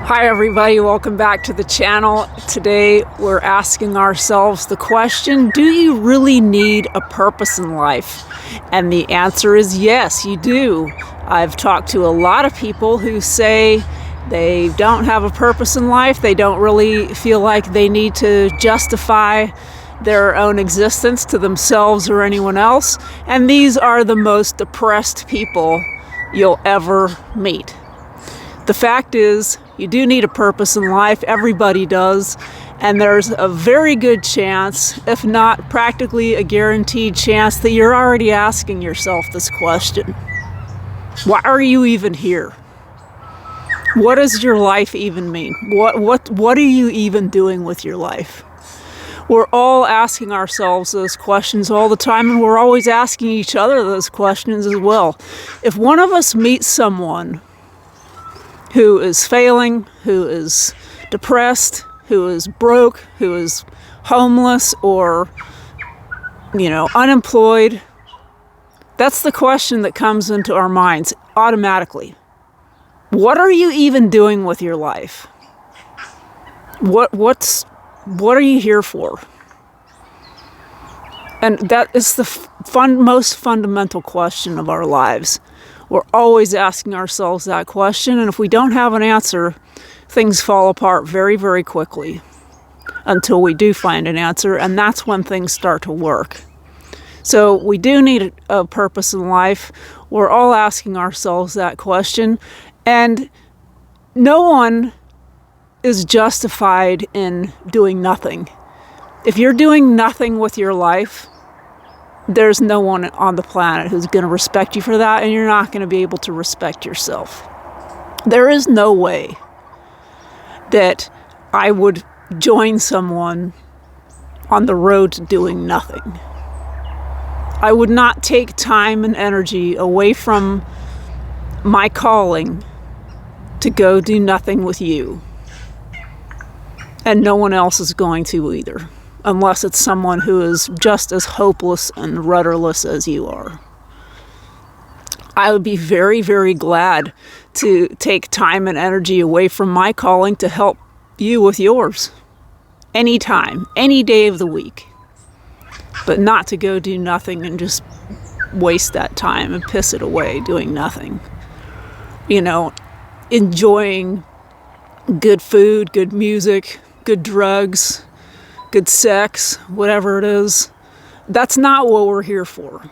Hi everybody, welcome back to the channel. Today we're asking ourselves the question, do you really need a purpose in life? And the answer is yes, you do. I've talked to a lot of people who say they don't have a purpose in life. They don't really feel like they need to justify their own existence to themselves or anyone else. And these are the most depressed people you'll ever meet. The fact is, you do need a purpose in life. Everybody does. And there's a very good chance, if not practically a guaranteed chance, that you're already asking yourself this question. Why are you even here? What does your life even mean? What are you even doing with your life? We're all asking ourselves those questions all the time, and we're always asking each other those questions as well. If one of us meets someone who is failing, who is depressed, who is broke, who is homeless or, unemployed, that's the question that comes into our minds automatically. What are you even doing with your life? What are you here for? And that is the most fundamental question of our lives. We're always asking ourselves that question, and if we don't have an answer, things fall apart very, very quickly until we do find an answer, and that's when things start to work. So we do need a purpose in life. We're all asking ourselves that question, and no one is justified in doing nothing. If you're doing nothing with your life, there's no one on the planet who's going to respect you for that, and you're not going to be able to respect yourself. There is no way that I would join someone on the road to doing nothing. I would not take time and energy away from my calling to go do nothing with you. And no one else is going to either, unless it's someone who is just as hopeless and rudderless as you are. I would be very, very glad to take time and energy away from my calling to help you with yours. Anytime, any day of the week. But not to go do nothing and just waste that time and piss it away doing nothing. Enjoying good food, good music, good drugs, good sex, whatever it is. That's not what we're here for.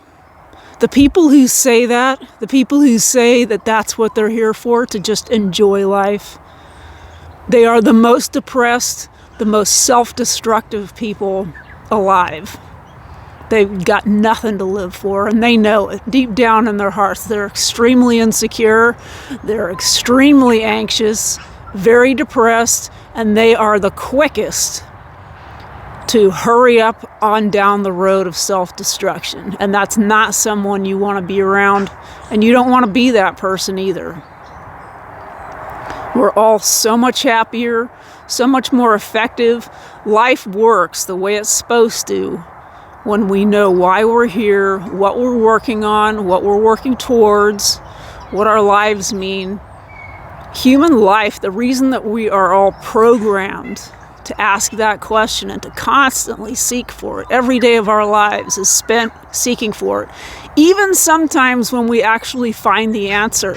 The people who say that, that's what they're here for, to just enjoy life, they are the most depressed, the most self-destructive people alive. They've got nothing to live for, and they know it deep down in their hearts. They're extremely insecure, they're extremely anxious, very depressed, and they are the quickest to hurry up on down the road of self-destruction. And that's not someone you want to be around, and you don't want to be that person either. We're all so much happier, so much more effective. Life works the way it's supposed to when we know why we're here, what we're working on, what we're working towards, what our lives mean. Human life, the reason that we are all programmed to ask that question and to constantly seek for it, every day of our lives is spent seeking for it. Even sometimes when we actually find the answer,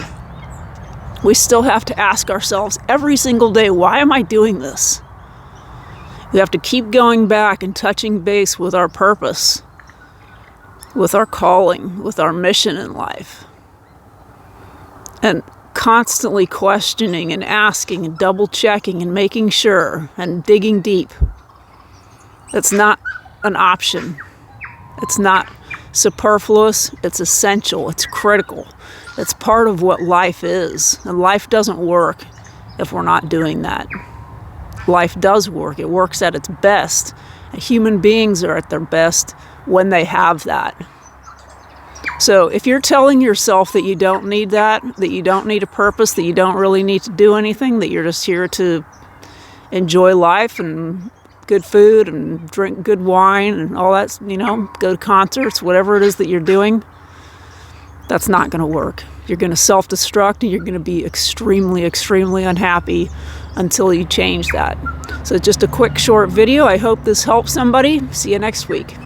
we still have to ask ourselves every single day, why am I doing this? We have to keep going back and touching base with our purpose, with our calling, with our mission in life. And constantly questioning and asking and double checking and making sure and digging deep. It's not an option. It's not superfluous. It's essential. It's critical. It's part of what life is. And life doesn't work if we're not doing that. Life does work. It works at its best. And human beings are at their best when they have that. So if you're telling yourself that you don't need that you don't need a purpose, that you don't really need to do anything, that you're just here to enjoy life and good food and drink good wine and all that, go to concerts, whatever it is that you're doing, that's not going to work. You're going to self-destruct and you're going to be extremely, extremely unhappy until you change that. So just a quick short video. I hope this helps somebody. See you next week.